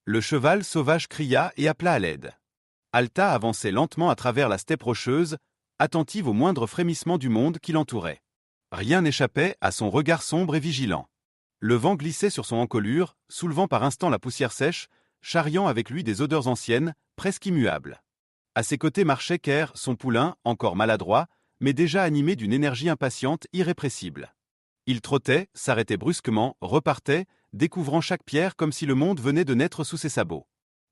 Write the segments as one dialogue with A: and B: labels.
A: Le cheval sauvage cria et appela à l'aide. Alta avançait lentement à travers la steppe rocheuse, attentive aux moindres frémissements du monde qui l'entourait. Rien n'échappait à son regard sombre et vigilant. Le vent glissait sur son encolure, soulevant par instants la poussière sèche, charriant avec lui des odeurs anciennes, presque immuables. À ses côtés marchait Ker, son poulain, encore maladroit, mais déjà animé d'une énergie impatiente irrépressible. Il trottait, s'arrêtait brusquement, repartait, découvrant chaque pierre comme si le monde venait de naître sous ses sabots.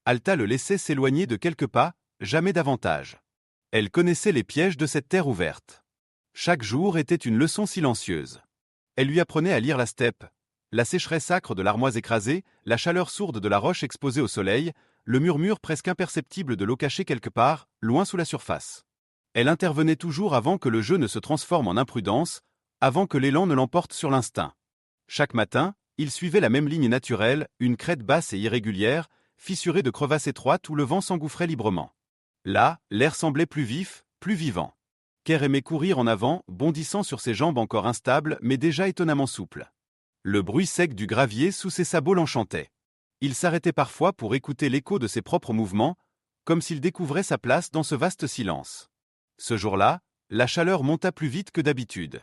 A: Alta le laissait s'éloigner de quelques pas, jamais davantage. Elle connaissait les pièges de cette terre ouverte. Chaque jour était une leçon silencieuse. Elle lui apprenait à lire la steppe, la sécheresse âcre de l'armoise écrasée, la chaleur sourde de la roche exposée au soleil, le murmure presque imperceptible de l'eau cachée quelque part, loin sous la surface. Elle intervenait toujours avant que le jeu ne se transforme en imprudence, avant que l'élan ne l'emporte sur l'instinct. Chaque matin, il suivait la même ligne naturelle, une crête basse et irrégulière, fissurée de crevasses étroites où le vent s'engouffrait librement. Là, l'air semblait plus vif, plus vivant. Ker aimait courir en avant, bondissant sur ses jambes encore instables mais déjà étonnamment souples. Le bruit sec du gravier sous ses sabots l'enchantait. Il s'arrêtait parfois pour écouter l'écho de ses propres mouvements, comme s'il découvrait sa place dans ce vaste silence. Ce jour-là, la chaleur monta plus vite que d'habitude.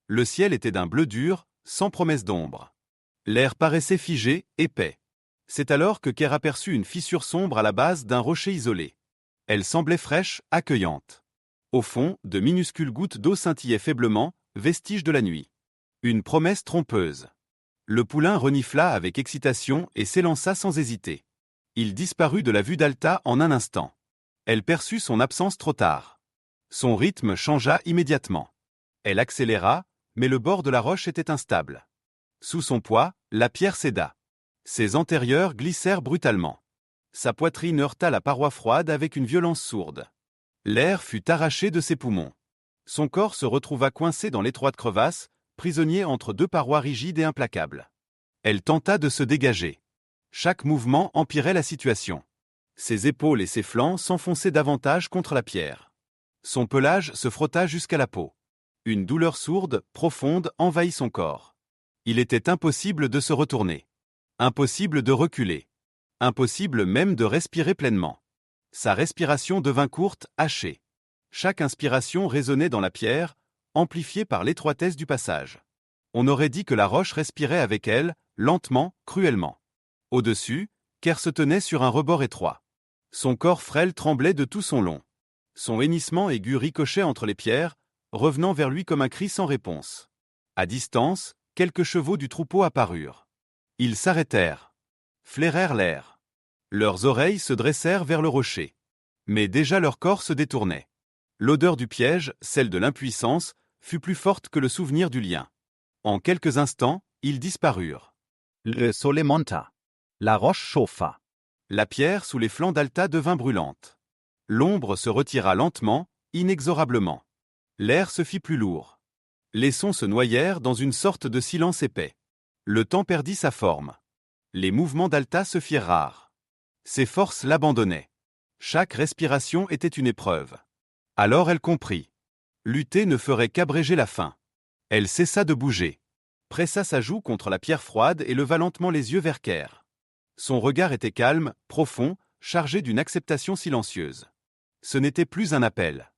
A: Le ciel était d'un bleu dur, sans promesse d'ombre. L'air paraissait figé, épais. C'est alors que Ker aperçut une fissure sombre à la base d'un rocher isolé. Elle semblait fraîche, accueillante. Au fond, de minuscules gouttes d'eau scintillaient faiblement, vestiges de la nuit. Une promesse trompeuse. Le poulain renifla avec excitation et s'élança sans hésiter. Il disparut de la vue d'Alta en un instant. Elle perçut son absence trop tard. Son rythme changea immédiatement. Elle accéléra, mais le bord de la roche était instable. Sous son poids, la pierre céda. Ses antérieurs glissèrent brutalement. Sa poitrine heurta la paroi froide avec une violence sourde. L'air fut arraché de ses poumons. Son corps se retrouva coincé dans l'étroite crevasse, prisonnier entre deux parois rigides et implacables. Elle tenta de se dégager. Chaque mouvement empirait la situation. Ses épaules et ses flancs s'enfonçaient davantage contre la pierre. Son pelage se frotta jusqu'à la peau. Une douleur sourde, profonde, envahit son corps. Il était impossible de se retourner. Impossible de reculer. Impossible même de respirer pleinement. Sa respiration devint courte, hachée. Chaque inspiration résonnait dans la pierre, amplifiée par l'étroitesse du passage. On aurait dit que la roche respirait avec elle, lentement, cruellement. Au-dessus, Ker se tenait sur un rebord étroit. Son corps frêle tremblait de tout son long. Son hennissement aigu ricochait entre les pierres, revenant vers lui comme un cri sans réponse. À distance, quelques chevaux du troupeau apparurent. Ils s'arrêtèrent, flairèrent l'air. Leurs oreilles se dressèrent vers le rocher. Mais déjà leur corps se détournait. L'odeur du piège, celle de l'impuissance, fut plus forte que le souvenir du lien. En quelques instants, ils disparurent.
B: Le sole monta. La roche chauffa.
A: La pierre sous les flancs d'Alta devint brûlante. L'ombre se retira lentement, inexorablement. L'air se fit plus lourd. Les sons se noyèrent dans une sorte de silence épais. Le temps perdit sa forme. Les mouvements d'Alta se firent rares. Ses forces l'abandonnaient. Chaque respiration était une épreuve. Alors elle comprit. Lutter ne ferait qu'abréger la faim. Elle cessa de bouger. Pressa sa joue contre la pierre froide et leva lentement les yeux vers Ker. Son regard était calme, profond, chargé d'une acceptation silencieuse. Ce n'était plus un appel.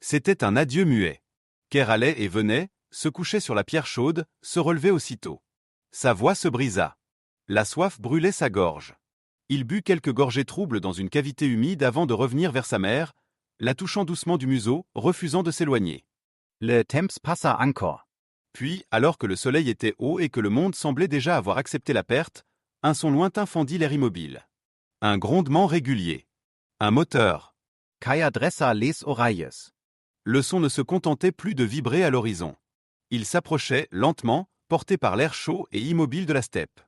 A: C'était un adieu muet. Ker allait et venait, se couchait sur la pierre chaude, se relevait aussitôt. Sa voix se brisa. La soif brûlait sa gorge. Il but quelques gorgées troubles dans une cavité humide avant de revenir vers sa mère, la touchant doucement du museau, refusant de s'éloigner.
B: Le temps passa encore.
A: Puis, alors que le soleil était haut et que le monde semblait déjà avoir accepté la perte, un son lointain fendit l'air immobile. Un grondement régulier. Un moteur.
B: Kaya dressa les oreilles.
A: Le son ne se contentait plus de vibrer à l'horizon. Il s'approchait, lentement, porté par l'air chaud et immobile de la steppe.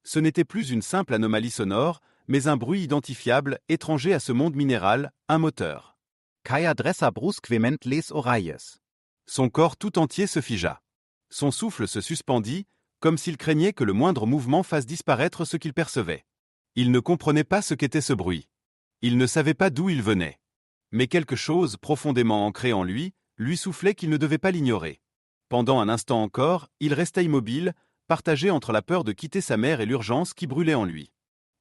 A: Ce n'était plus une simple anomalie sonore, mais un bruit identifiable, étranger à ce monde minéral, un moteur.
B: Kaya dressa brusquement les oreilles.
A: Son corps tout entier se figea. Son souffle se suspendit, comme s'il craignait que le moindre mouvement fasse disparaître ce qu'il percevait. Il ne comprenait pas ce qu'était ce bruit. Il ne savait pas d'où il venait. Mais quelque chose, profondément ancré en lui soufflait qu'il ne devait pas l'ignorer. Pendant un instant encore, il resta immobile, partagé entre la peur de quitter sa mère et l'urgence qui brûlait en lui.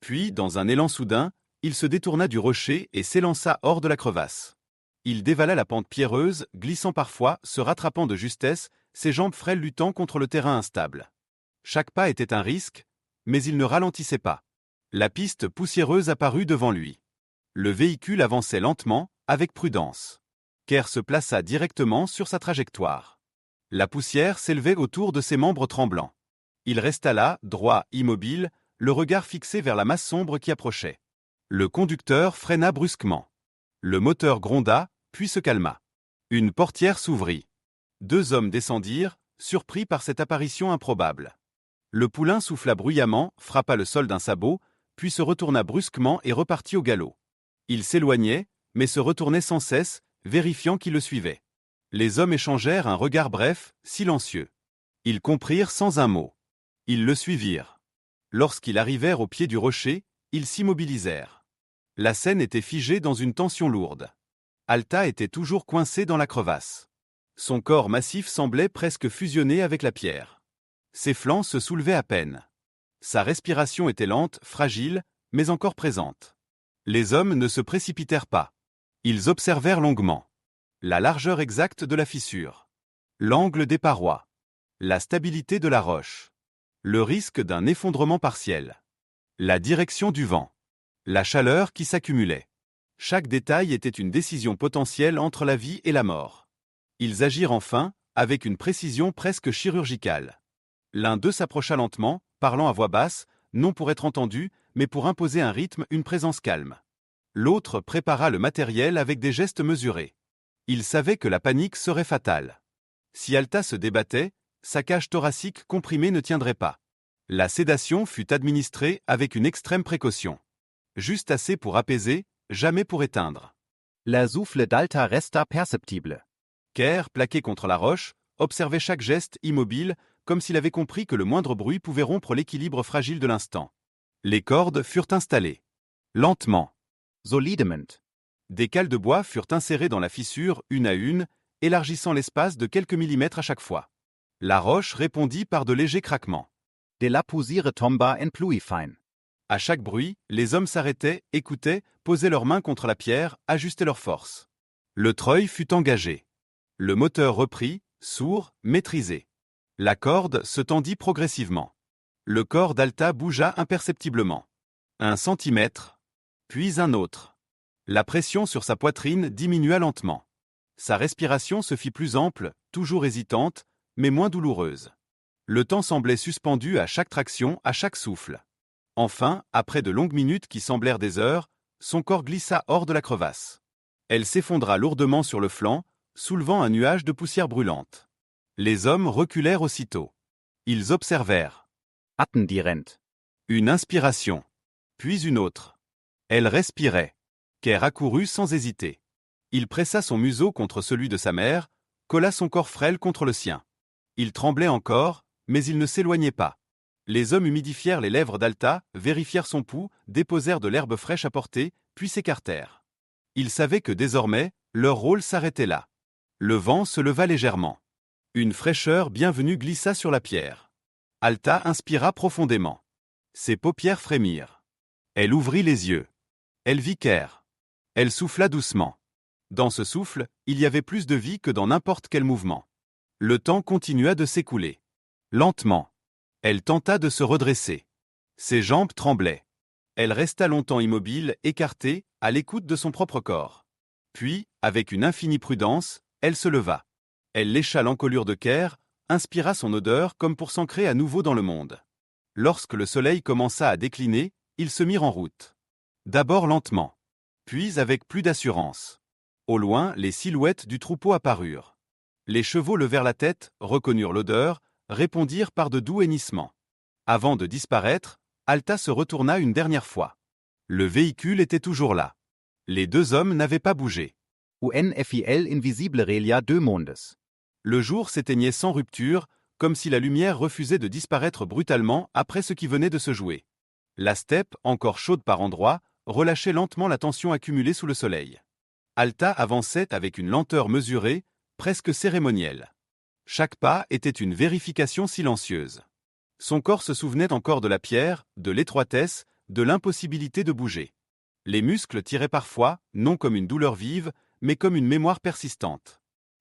A: Puis, dans un élan soudain, il se détourna du rocher et s'élança hors de la crevasse. Il dévala la pente pierreuse, glissant parfois, se rattrapant de justesse, ses jambes frêles luttant contre le terrain instable. Chaque pas était un risque, mais il ne ralentissait pas. La piste poussiéreuse apparut devant lui. Le véhicule avançait lentement, avec prudence. Kerr se plaça directement sur sa trajectoire. La poussière s'élevait autour de ses membres tremblants. Il resta là, droit, immobile, le regard fixé vers la masse sombre qui approchait. Le conducteur freina brusquement. Le moteur gronda, puis se calma. Une portière s'ouvrit. 2 hommes descendirent, surpris par cette apparition improbable. Le poulain souffla bruyamment, frappa le sol d'un sabot, puis se retourna brusquement et repartit au galop. Il s'éloignait, mais se retournait sans cesse, vérifiant qui le suivait. Les hommes échangèrent un regard bref, silencieux. Ils comprirent sans un mot. Ils le suivirent. Lorsqu'ils arrivèrent au pied du rocher, ils s'immobilisèrent. La scène était figée dans une tension lourde. Alta était toujours coincé dans la crevasse. Son corps massif semblait presque fusionner avec la pierre. Ses flancs se soulevaient à peine. Sa respiration était lente, fragile, mais encore présente. Les hommes ne se précipitèrent pas. Ils observèrent longuement. La largeur exacte de la fissure. L'angle des parois. La stabilité de la roche. Le risque d'un effondrement partiel. La direction du vent. La chaleur qui s'accumulait. Chaque détail était une décision potentielle entre la vie et la mort. Ils agirent enfin, avec une précision presque chirurgicale. L'un d'eux s'approcha lentement, parlant à voix basse, non pour être entendu, mais pour imposer un rythme, une présence calme. L'autre prépara le matériel avec des gestes mesurés. Il savait que la panique serait fatale. Si Alta se débattait, sa cage thoracique comprimée ne tiendrait pas. La sédation fut administrée avec une extrême précaution. Juste assez pour apaiser, jamais pour éteindre.
B: Le souffle d'Alta resta perceptible.
A: Kerr, plaqué contre la roche, observait chaque geste immobile, comme s'il avait compris que le moindre bruit pouvait rompre l'équilibre fragile de l'instant. Les cordes furent installées. Lentement.
B: Solidement.
A: Des cales de bois furent insérées dans la fissure, une à une, élargissant l'espace de quelques millimètres à chaque fois. La roche répondit par de légers craquements.
B: De la poussière tomba en pluie fine.
A: À chaque bruit, les hommes s'arrêtaient, écoutaient, posaient leurs mains contre la pierre, ajustaient leurs forces. Le treuil fut engagé. Le moteur reprit, sourd, maîtrisé. La corde se tendit progressivement. Le corps d'Alta bougea imperceptiblement. 1 centimètre, puis un autre. La pression sur sa poitrine diminua lentement. Sa respiration se fit plus ample, toujours hésitante, mais moins douloureuse. Le temps semblait suspendu à chaque traction, à chaque souffle. Enfin, après de longues minutes qui semblèrent des heures, son corps glissa hors de la crevasse. Elle s'effondra lourdement sur le flanc, soulevant un nuage de poussière brûlante. Les hommes reculèrent aussitôt. Ils observèrent.
B: Attendirent.
A: Une inspiration. Puis une autre. Elle respirait. Kerr accourut sans hésiter. Il pressa son museau contre celui de sa mère, colla son corps frêle contre le sien. Il tremblait encore, mais il ne s'éloignait pas. Les hommes humidifièrent les lèvres d'Alta, vérifièrent son pouls, déposèrent de l'herbe fraîche à portée, puis s'écartèrent. Ils savaient que désormais, leur rôle s'arrêtait là. Le vent se leva légèrement. Une fraîcheur bienvenue glissa sur la pierre. Alta inspira profondément. Ses paupières frémirent. Elle ouvrit les yeux. Elle vit Kerr. Elle souffla doucement. Dans ce souffle, il y avait plus de vie que dans n'importe quel mouvement. Le temps continua de s'écouler. Lentement. Elle tenta de se redresser. Ses jambes tremblaient. Elle resta longtemps immobile, écartée, à l'écoute de son propre corps. Puis, avec une infinie prudence, elle se leva. Elle lécha l'encolure de Kerr, inspira son odeur comme pour s'ancrer à nouveau dans le monde. Lorsque le soleil commença à décliner, ils se mirent en route. D'abord lentement, puis avec plus d'assurance. Au loin, les silhouettes du troupeau apparurent. Les chevaux levèrent la tête, reconnurent l'odeur, répondirent par de doux hennissements. Avant de disparaître, Alta se retourna une dernière fois. Le véhicule était toujours là. Les 2 hommes n'avaient pas bougé.
B: UNFIL invisible relia 2 mondes.
A: Le jour s'éteignait sans rupture, comme si la lumière refusait de disparaître brutalement après ce qui venait de se jouer. La steppe, encore chaude par endroits, relâchait lentement la tension accumulée sous le soleil. Alta avançait avec une lenteur mesurée, presque cérémonielle. Chaque pas était une vérification silencieuse. Son corps se souvenait encore de la pierre, de l'étroitesse, de l'impossibilité de bouger. Les muscles tiraient parfois, non comme une douleur vive, mais comme une mémoire persistante.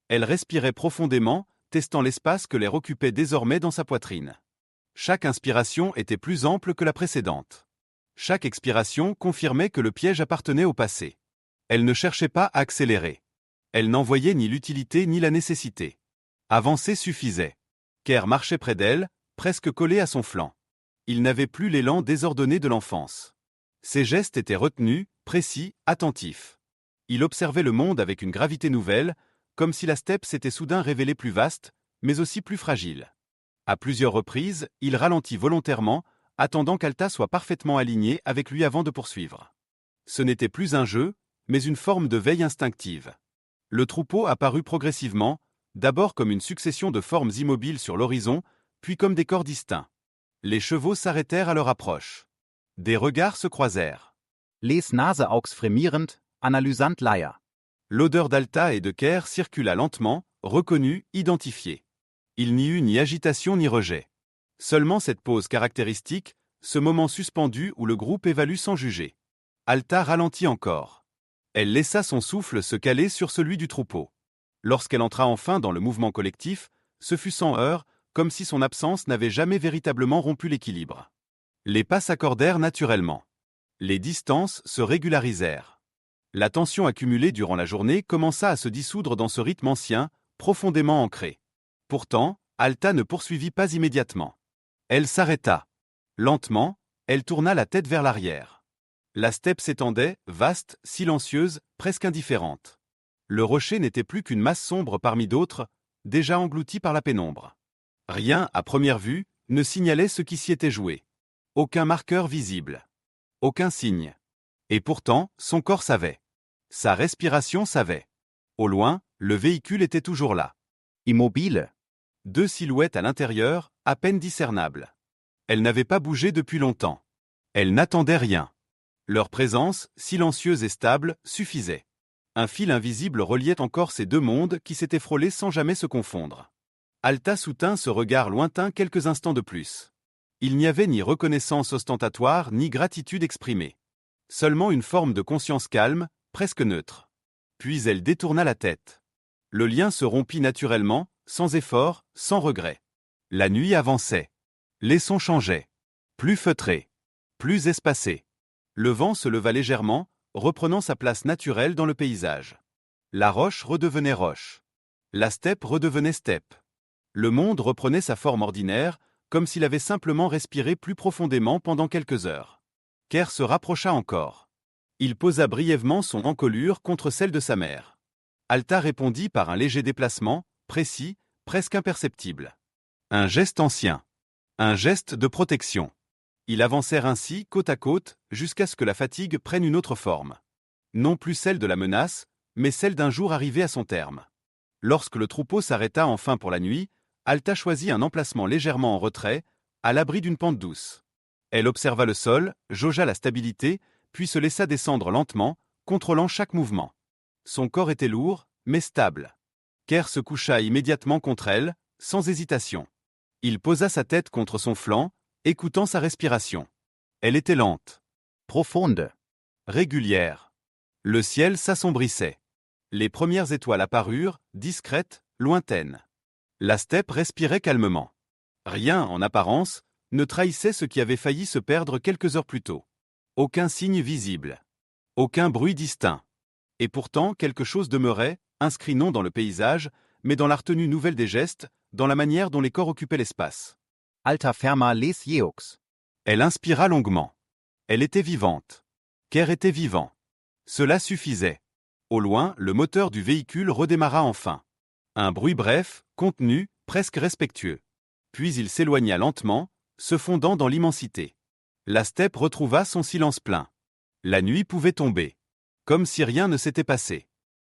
A: Elle respirait profondément, testant l'espace que l'air occupait désormais dans sa poitrine. Chaque inspiration était plus ample que la précédente. Chaque expiration confirmait que le piège appartenait au passé. Elle ne cherchait pas à accélérer. Elle n'en voyait ni l'utilité ni la nécessité. Avancer suffisait. Ker marchait près d'elle, presque collé à son flanc. Il n'avait plus l'élan désordonné de l'enfance. Ses gestes étaient retenus, précis, attentifs. Il observait le monde avec une gravité nouvelle, comme si la steppe s'était soudain révélée plus vaste, mais aussi plus fragile. À plusieurs reprises, il ralentit volontairement, attendant qu'Alta soit parfaitement alignée avec lui avant de poursuivre. Ce n'était plus un jeu, mais une forme de veille instinctive. Le troupeau apparut progressivement, d'abord comme une succession de formes immobiles sur l'horizon, puis comme des corps distincts. Les chevaux s'arrêtèrent à leur approche. Des regards se croisèrent.
B: Les Naseaugs frémierend, analysant Leier.
A: L'odeur d'Alta et de Ker circula lentement, reconnue, identifiée. Il n'y eut ni agitation ni rejet. Seulement cette pause caractéristique, ce moment suspendu où le groupe évalue sans juger. Alta ralentit encore. Elle laissa son souffle se caler sur celui du troupeau. Lorsqu'elle entra enfin dans le mouvement collectif, ce fut sans heurts, comme si son absence n'avait jamais véritablement rompu l'équilibre. Les pas s'accordèrent naturellement. Les distances se régularisèrent. La tension accumulée durant la journée commença à se dissoudre dans ce rythme ancien, profondément ancré. Pourtant, Alta ne poursuivit pas immédiatement. Elle s'arrêta. Lentement, elle tourna la tête vers l'arrière. La steppe s'étendait, vaste, silencieuse, presque indifférente. Le rocher n'était plus qu'une masse sombre parmi d'autres, déjà engloutie par la pénombre. Rien, à première vue, ne signalait ce qui s'y était joué. Aucun marqueur visible. Aucun signe. Et pourtant, son corps savait. Sa respiration savait. Au loin, le véhicule était toujours là.
B: Immobile.
A: 2 silhouettes à l'intérieur, à peine discernables. Elles n'avaient pas bougé depuis longtemps. Elles n'attendaient rien. Leur présence, silencieuse et stable, suffisait. Un fil invisible reliait encore ces deux mondes qui s'étaient frôlés sans jamais se confondre. Alta soutint ce regard lointain quelques instants de plus. Il n'y avait ni reconnaissance ostentatoire ni gratitude exprimée. Seulement une forme de conscience calme, presque neutre. Puis elle détourna la tête. Le lien se rompit naturellement, sans effort, sans regret. La nuit avançait. Les sons changeaient. Plus feutrés. Plus espacés. Le vent se leva légèrement, reprenant sa place naturelle dans le paysage. La roche redevenait roche. La steppe redevenait steppe. Le monde reprenait sa forme ordinaire, comme s'il avait simplement respiré plus profondément pendant quelques heures. Ker se rapprocha encore. Il posa brièvement son encolure contre celle de sa mère. Alta répondit par un léger déplacement, précis, presque imperceptible. Un geste ancien. Un geste de protection. Ils avancèrent ainsi, côte à côte, jusqu'à ce que la fatigue prenne une autre forme. Non plus celle de la menace, mais celle d'un jour arrivé à son terme. Lorsque le troupeau s'arrêta enfin pour la nuit, Alta choisit un emplacement légèrement en retrait, à l'abri d'une pente douce. Elle observa le sol, jaugea la stabilité, puis se laissa descendre lentement, contrôlant chaque mouvement. Son corps était lourd, mais stable. Ker se coucha immédiatement contre elle, sans hésitation. Il posa sa tête contre son flanc, écoutant sa respiration. Elle était lente.
B: Profonde.
A: Régulière. Le ciel s'assombrissait. Les premières étoiles apparurent, discrètes, lointaines. La steppe respirait calmement. Rien, en apparence, ne trahissait ce qui avait failli se perdre quelques heures plus tôt. Aucun signe visible. Aucun bruit distinct. Et pourtant, quelque chose demeurait, inscrit non dans le paysage, mais dans la retenue nouvelle des gestes, dans la manière dont les corps occupaient l'espace.
B: Alta ferma les yeux.
A: Elle inspira longuement. Elle était vivante. Ker était vivant. Cela suffisait. Au loin, le moteur du véhicule redémarra enfin. Un bruit bref, contenu, presque respectueux. Puis il s'éloigna lentement, se fondant dans l'immensité. La steppe retrouva son silence plein. La nuit pouvait tomber. Comme si rien ne s'était passé.